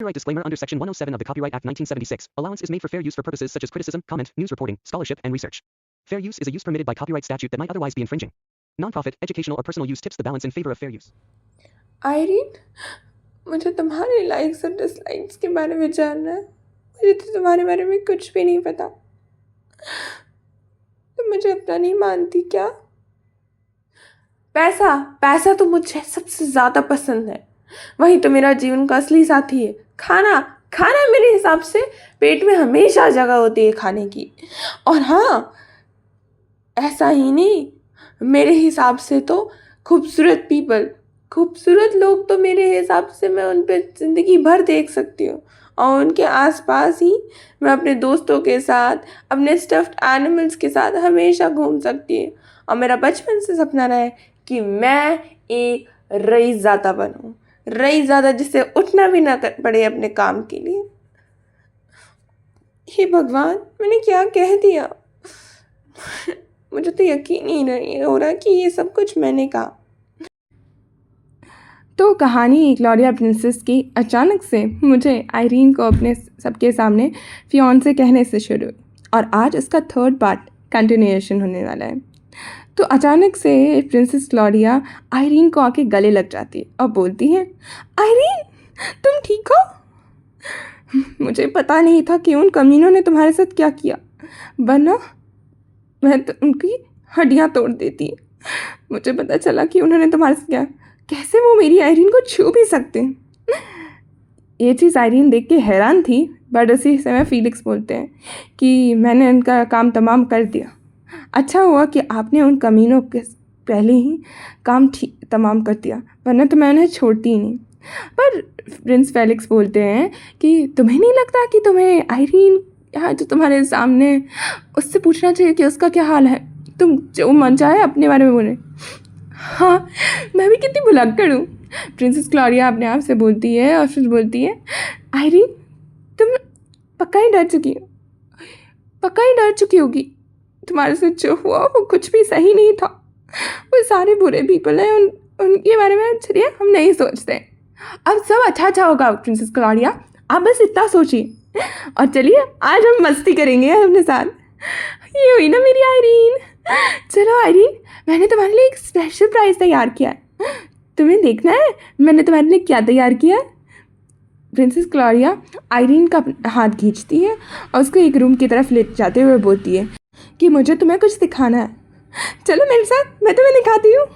Copyright disclaimer under Section 107 of the Copyright Act 1976. Allowance is made for fair use for purposes such as criticism, comment, news reporting, scholarship, and research. Fair use is a use permitted by copyright statute that might otherwise be infringing. Non-profit, educational, or personal use tips the balance in favor of fair use. Irene, मुझे तुम्हारे likes और dislikes के बारे में जानना है। मुझे तो तुम्हारे बारे में कुछ भी नहीं पता। तुम मुझे अपना नहीं मानती क्या? पैसा पैसा तो मुझे सबसे ज़्यादा पसंद है। वही तो मेरा जीवन का असली साथी है। खाना खाना मेरे हिसाब से पेट में हमेशा जगह होती है खाने की। और हाँ, ऐसा ही नहीं, मेरे हिसाब से तो खूबसूरत लोग तो मेरे हिसाब से मैं उन पे ज़िंदगी भर देख सकती हूँ। और उनके आसपास ही मैं अपने दोस्तों के साथ, अपने स्टफ्ड एनिमल्स के साथ हमेशा घूम सकती हूँ। और मेरा बचपन से सपना रहा है कि मैं एक रईसज़ादा बनूँ, रईसज़ादा जिससे उठना भी ना पड़े अपने काम के लिए। हे भगवान, मैंने क्या कह दिया? मुझे तो यकीन ही नहीं हो रहा कि ये सब कुछ मैंने कहा। तो कहानी ग्लोरिया प्रिंसेस की अचानक से मुझे आयरीन को अपने सबके सामने फियांसे कहने से शुरू हुई, और आज उसका 3rd पार्ट कंटिन्यूएशन होने वाला है। तो अचानक से प्रिंसेस ग्लोरिया आयरीन को आके गले लग जाती है और बोलती है, आयरीन, तुम ठीक हो? मुझे पता नहीं था कि उन कमीनों ने तुम्हारे साथ क्या किया, वरना मैं तो उनकी हड्डियाँ तोड़ देती। मुझे पता चला कि उन्होंने तुम्हारे साथ क्या, कैसे वो मेरी आयरीन को छू भी सकते हैं। ये चीज़ आयरीन देख के हैरान थी, बट उसी समय फीलिक्स बोलते हैं कि मैंने उनका काम तमाम कर दिया। अच्छा हुआ कि आपने उन कमीनों के पहले ही काम तमाम कर दिया, वरना तो मैं उन्हें छोड़ती ही नहीं। पर प्रिंस फेलिक्स बोलते हैं कि तुम्हें नहीं लगता कि तुम्हें आयरीन यहाँ जो तुम्हारे सामने, उससे पूछना चाहिए कि उसका क्या हाल है? तुम जो मन चाहे अपने बारे में बोले। हाँ, मैं भी कितनी भुलक्कड़ हूँ, प्रिंसेस ग्लोरिया अपने आप से बोलती है। और फिर बोलती है, आयरीन, तुम पक्का ही डर चुकी होगी। तुम्हारे साथ जो हुआ वो कुछ भी सही नहीं था। वो सारे बुरे पीपल हैं, उनके बारे में चलिए हम नहीं सोचते। अब सब अच्छा होगा प्रिंसेस ग्लोरिया, आप बस इतना सोचिए। और चलिए आज हम मस्ती करेंगे अपने साथ। ये हुई ना मेरी आयरीन। चलो आयरीन, मैंने तुम्हारे लिए एक स्पेशल प्राइज़ तैयार किया है, तुम्हें देखना है मैंने तुम्हारे लिए क्या तैयार किया है। प्रिंसेस ग्लोरिया आयरीन का हाथ खींचती है और उसको एक रूम की तरफ ले जाते हुए बोलती है कि मुझे तुम्हें कुछ दिखाना है, चलो मेरे साथ, मैं तुम्हें दिखाती हूँ।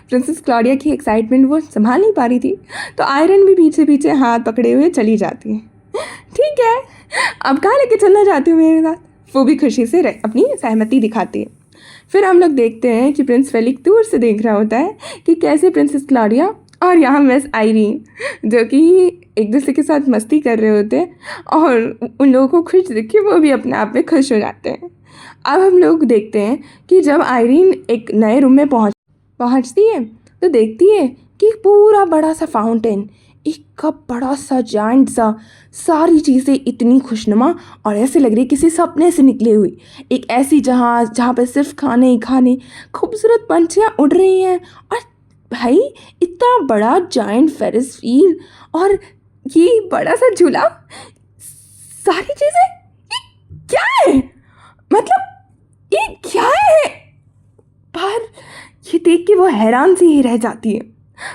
प्रिंसेस ग्लोरिया की एक्साइटमेंट वो संभाल नहीं पा रही थी, तो आयरन भी पीछे पीछे हाथ पकड़े हुए चली जाती है। ठीक है, अब कहाँ लेके चलना चाहती हूँ मेरे साथ? वो भी खुशी से अपनी सहमति दिखाती है। फिर हम लोग देखते हैं कि प्रिंस फेलिक्स दूर से देख रहा होता है कि कैसे प्रिंसेस ग्लोरिया और यहाँ मिस आयरीन जो कि एक दूसरे के साथ मस्ती कर रहे होते हैं, और उन लोगों को खुश देख के वो भी अपने आप में खुश हो जाते हैं। अब हम लोग देखते हैं कि जब आयरीन एक नए रूम में पहुँचती है तो देखती है कि पूरा बड़ा सा फाउंटेन, एक बड़ा सा जाइंट सा, सारी चीज़ें इतनी खुशनुमा और ऐसे लग रही है किसी सपने से निकली हुई। एक ऐसी जहाँ पे सिर्फ खाने ही खाने, खूबसूरत पंछियाँ उड़ रही हैं, और भाई इतना बड़ा जाइंट फेरिस व्हील और ये बड़ा सा झूला, सारी चीज़ें, ये क्या है? मतलब ये क्या है? पर ये देख के वो हैरान सी ही रह जाती है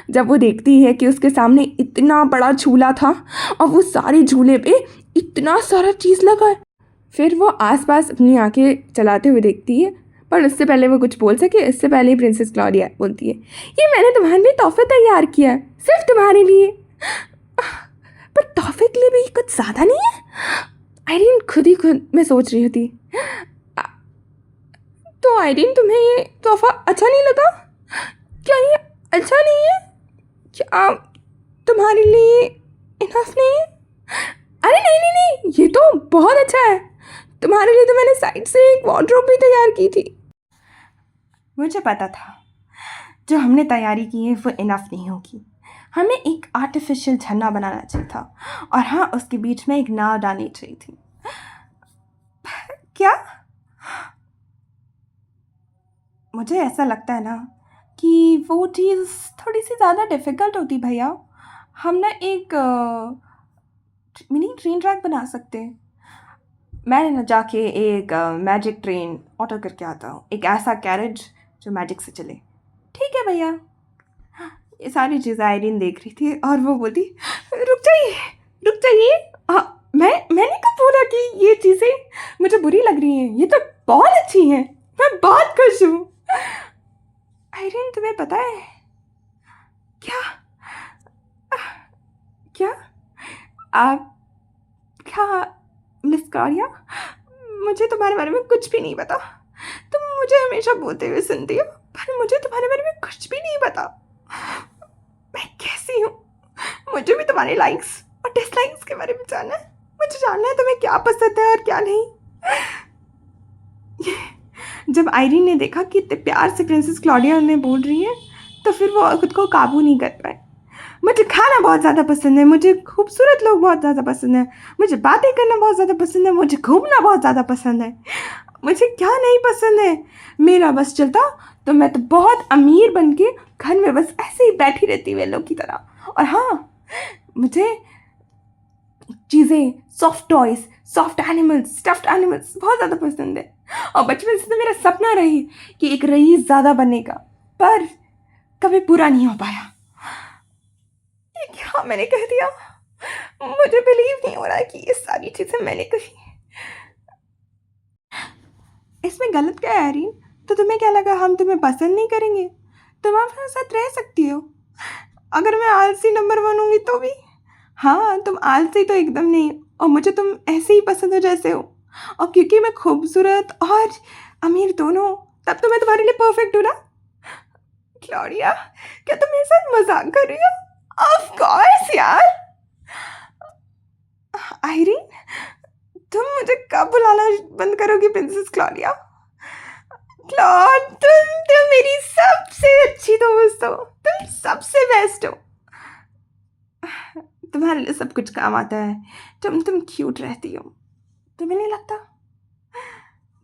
जब वो देखती है कि उसके सामने इतना बड़ा झूला था और वो सारे झूले पे इतना सारा चीज़ लगा है। फिर वो आसपास अपनी आंखें चलाते हुए देखती है, पर उससे पहले वो कुछ बोल सके इससे पहले ही प्रिंसेस ग्लोरिया बोलती है, ये मैंने तुम्हारे लिए तोहफा तैयार किया है, सिर्फ तुम्हारे लिए। पर तोहफे के लिए भी कुछ ज़्यादा नहीं है? आयरीन खुद में सोच रही थी। तो आयरीन, तुम्हें ये तोहफा अच्छा नहीं लगा? क्या ये अच्छा नहीं है? क्या तुम्हारे लिए इनफ नहीं है? अरे नहीं, ये तो बहुत अच्छा है। तुम्हारे लिए तो मैंने साइड से एक वार्डरोब भी तैयार की थी। मुझे पता था जो हमने तैयारी की है वो इनफ नहीं होगी, हमें एक आर्टिफिशियल झरना बनाना चाहिए था, और हाँ, उसके बीच में एक नाव डालनी चाहिए थी। क्या? मुझे ऐसा लगता है ना कि वो चीज़ थोड़ी सी ज़्यादा डिफ़िकल्ट होती भैया। हम ना एक मिनी ट्रेन ट्रैक बना सकते हैं। मैं ना जाके एक मैजिक ट्रेन ऑर्डर करके आता हूँ, एक ऐसा कैरेज जो मैजिक से चले। ठीक है भैया। ये सारी चीज़ें आयरीन देख रही थी और वो बोलती, रुक जाइए, रुक जाइए। मैंने कब बोला कि ये चीज़ें मुझे बुरी लग रही हैं? ये तो बहुत अच्छी हैं, मैं बहुत खुश हूँ। आयरीन, तुम्हें पता है क्या? क्या आप क्या मिस क्लॉरिया, मुझे तुम्हारे बारे में कुछ भी नहीं पता। तुम मुझे हमेशा बोलते हुए सुनती हो, पर मुझे तुम्हारे बारे में कुछ भी नहीं पता। मैं कैसी हूँ? मुझे भी तुम्हारे लाइक्स और डिसलाइक्स के बारे में जानना है। मुझे जानना है तुम्हें क्या पसंद है और क्या नहीं। जब आयरीन ने देखा कि इतने प्यार से प्रिंसेस क्लॉडिया उन्हें बोल रही है, तो फिर वो खुद को काबू नहीं कर पाए। मुझे खाना बहुत ज़्यादा पसंद है, मुझे खूबसूरत लोग बहुत ज़्यादा पसंद है, मुझे बातें करना बहुत ज़्यादा पसंद है, मुझे घूमना बहुत ज़्यादा पसंद है। मुझे क्या नहीं पसंद है? मेरा बस चलता तो मैं तो बहुत अमीर बन के घर में बस ऐसे ही बैठी रहती वेलों की तरह। और हाँ, मुझे चीज़ें, soft toys, soft animals, stuffed animals बहुत ज़्यादा पसंद है। और बचपन से तो मेरा सपना रही कि एक रईस ज़्यादा बनने का, पर कभी पूरा नहीं हो पाया। ये क्या मैंने कह दिया? मुझे बिलीव नहीं हो रहा है कि ये सारी चीज़ें मैंने कही। इसमें गलत क्या है आयरीन? तो तुम्हें क्या लगा हम तुम्हें पसंद नहीं करेंगे? तुम हमारे साथ रह सकती हो। अगर मैं आलसी नंबर 1 होंगी तो भी। हाँ, तुम आलसी तो एकदम नहीं, और मुझे तुम ऐसे ही पसंद हो जैसे हो। और क्योंकि मैं खूबसूरत और अमीर दोनों हूँ, तब तो मैं तुम्हारे लिए परफेक्ट हूँ ना? क्लॉडिया, क्या तुम मेरे साथ मजाक कर रही हो? ऑफ कोर्स यार। आयरीन, तुम मुझे कब बुलाना बंद करोगी प्रिंसेस क्लॉडिया? क्लॉड, तुम मेरी सबसे अच्छी दोस्त हो, तुम सबसे बेस्ट हो। तुम्हारे लिए सब कुछ काम आता है। तुम क्यूट रहती हो, तुम्हें नहीं लगता?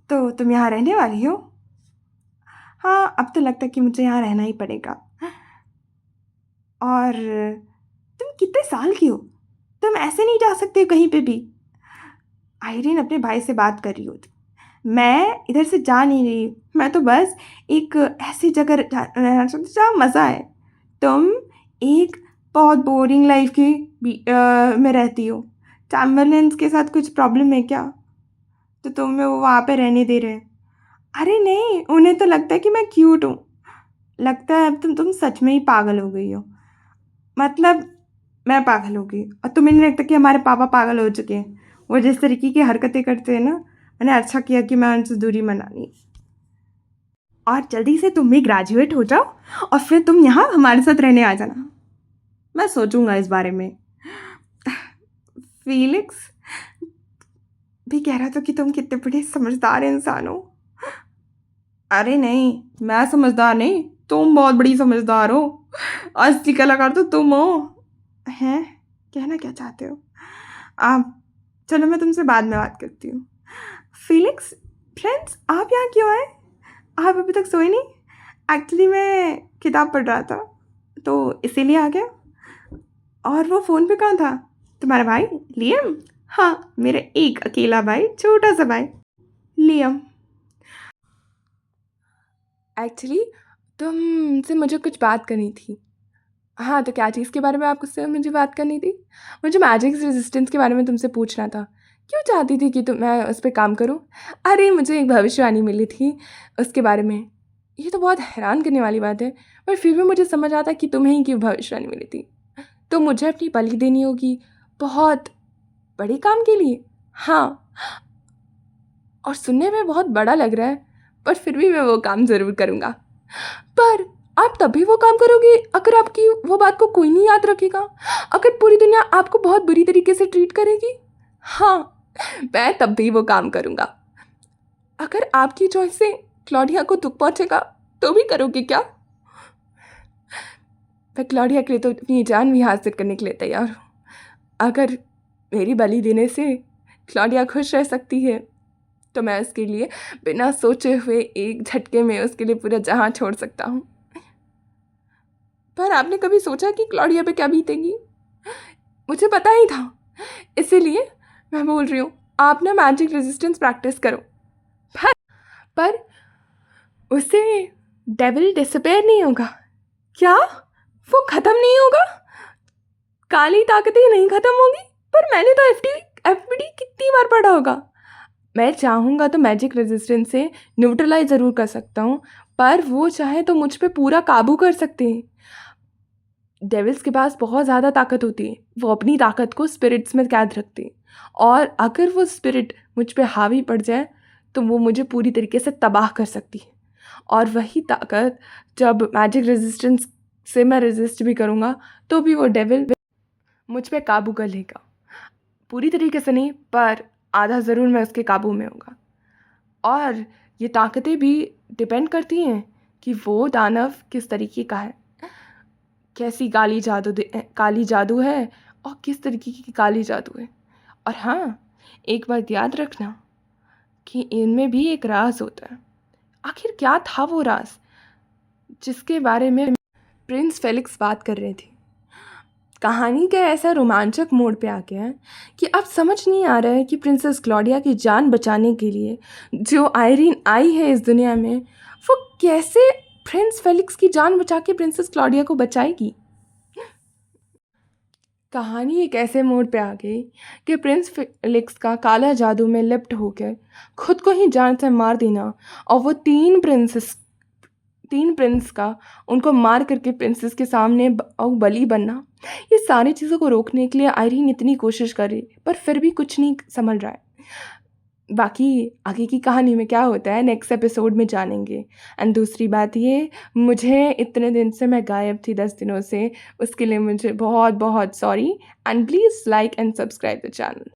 तो तुम यहाँ रहने वाली हो? हाँ, अब तो लगता है कि मुझे यहाँ रहना ही पड़ेगा। और तुम कितने साल की हो? तुम ऐसे नहीं जा सकते हो कहीं पे भी। आयरीन अपने भाई से बात कर रही होती। मैं इधर से जा नहीं रही, मैं तो बस एक ऐसी जगह रहना चाहती जहाँ मज़ा आए। तुम एक बहुत बोरिंग लाइफ की में रहती हो। चैम्बरलेन्स के साथ कुछ प्रॉब्लम है क्या? तो तुम्हें वो वहाँ पे रहने दे रहे हैं? अरे नहीं, उन्हें तो लगता है कि मैं क्यूट हूँ। लगता है अब तुम सच में ही पागल हो गई हो। मतलब मैं पागल हो गई, और तुम्हें नहीं लगता कि हमारे पापा पागल हो चुके हैं? वो जिस तरीके की हरकतें करते हैं ना, मैंने अच्छा किया कि मैं उनसे दूरी मना ली। और जल्दी से तुम भी ग्रेजुएट हो जाओ और फिर तुम यहाँ हमारे साथ रहने आ जाना। मैं सोचूंगा इस बारे में। फीलिक्स भी कह रहा था कि तुम कितने बड़े समझदार इंसान हो। अरे नहीं, मैं समझदार नहीं, तुम बहुत बड़ी समझदार हो। असली कलाकार तो तुम हो। हैं? कहना क्या चाहते हो आप? चलो, मैं तुमसे बाद में बात करती हूँ। फीलिक्स, फ्रेंड्स, आप यहाँ क्यों आए? आप अभी तक सोए नहीं? एक्चुअली मैं किताब पढ़ रहा था, तो इसीलिए आ गया। और वो फ़ोन पे कहाँ था? तुम्हारा भाई लियम? हाँ, मेरा एक अकेला भाई, छोटा सा भाई, लियम। एक्चुअली तुमसे मुझे कुछ बात करनी थी। हाँ, तो क्या चीज़ के बारे में आपसे मुझे बात करनी थी? मुझे मैजिक रेजिस्टेंस के बारे में तुमसे पूछना था। क्यों चाहती थी कि मैं उस पे काम करूँ? अरे, मुझे एक भविष्यवाणी मिली थी उसके बारे में। ये तो बहुत हैरान करने वाली बात है, पर फिर भी मुझे समझ आता कि तुम्हें ही क्यों भविष्यवाणी मिली थी। तो मुझे अपनी बलि देनी होगी बहुत बड़े काम के लिए। हाँ, और सुनने में बहुत बड़ा लग रहा है, पर फिर भी मैं वो काम ज़रूर करूँगा। पर आप तभी वो काम करोगे अगर आपकी वो बात को कोई नहीं याद रखेगा, अगर पूरी दुनिया आपको बहुत बुरी तरीके से ट्रीट करेगी। हाँ, मैं तब भी वो काम करूँगा। अगर आपकी चॉइस से क्लॉडिया को दुख पहुँचेगा तो भी करोगे क्या? मैं क्लॉडिया के लिए तो अपनी जान भी हासिल करने के लिए तैयार हूँ। अगर मेरी बलि देने से क्लॉडिया खुश रह सकती है, तो मैं उसके लिए बिना सोचे हुए एक झटके में उसके लिए पूरा जहां छोड़ सकता हूँ। पर आपने कभी सोचा कि क्लॉडिया पे क्या बीतेगी? मुझे पता ही था, इसीलिए मैं बोल रही हूँ आप ना मैजिक रेजिस्टेंस प्रैक्टिस करो। पर उससे डेविल डिसअपेयर नहीं होगा क्या? वो ख़त्म नहीं होगा? काली ताकतें नहीं ख़त्म होगी? पर मैंने तो एफपीडी कितनी बार पढ़ा होगा। मैं चाहूँगा तो मैजिक रेजिस्टेंस से न्यूट्रलाइज ज़रूर कर सकता हूँ, पर वो चाहे तो मुझ पे पूरा काबू कर सकते हैं। डेविल्स के पास बहुत ज़्यादा ताकत होती है, वो अपनी ताकत को स्पिरिट्स में कैद रखते हैं, और अगर वो स्पिरिट मुझ पे हावी पड़ जाए तो वो मुझे पूरी तरीके से तबाह कर सकती है। और वही ताकत जब मैजिक रेजिस्टेंस से मैं रेजिस्ट भी करूँगा तो भी वो डेविल मुझ पे काबू कर लेगा। पूरी तरीके से नहीं, पर आधा ज़रूर मैं उसके काबू में होगा। और ये ताकतें भी डिपेंड करती हैं कि वो दानव किस तरीके का है, कैसी काली जादू है और किस तरीके की काली जादू है। और हाँ, एक बात याद रखना कि इनमें भी एक राज होता है। आखिर क्या था वो राज जिसके बारे में प्रिंस फेलिक्स बात कर रहे थे? कहानी का ऐसा रोमांचक मोड़ पे आ गया है कि अब समझ नहीं आ रहा है कि प्रिंसेस क्लॉडिया की जान बचाने के लिए जो आयरीन आई है इस दुनिया में, वो कैसे प्रिंस फेलिक्स की जान बचा के प्रिंसेस क्लॉडिया को बचाएगी। कहानी एक ऐसे मोड़ पे आ गई कि प्रिंस फेलिक्स का काला जादू में लिप्त होकर खुद को ही जान से मार देना, और वो तीन प्रिंस का उनको मार करके प्रिंसेस के सामने बली बनना, ये सारी चीज़ों को रोकने के लिए आयरीन इतनी कोशिश कर रही, पर फिर भी कुछ नहीं संभल रहा है। बाकी आगे की कहानी में क्या होता है नेक्स्ट एपिसोड में जानेंगे। एंड दूसरी बात ये, मुझे इतने दिन से मैं गायब थी 10 दिनों से, उसके लिए मुझे बहुत बहुत sorry. And please like and subscribe the channel.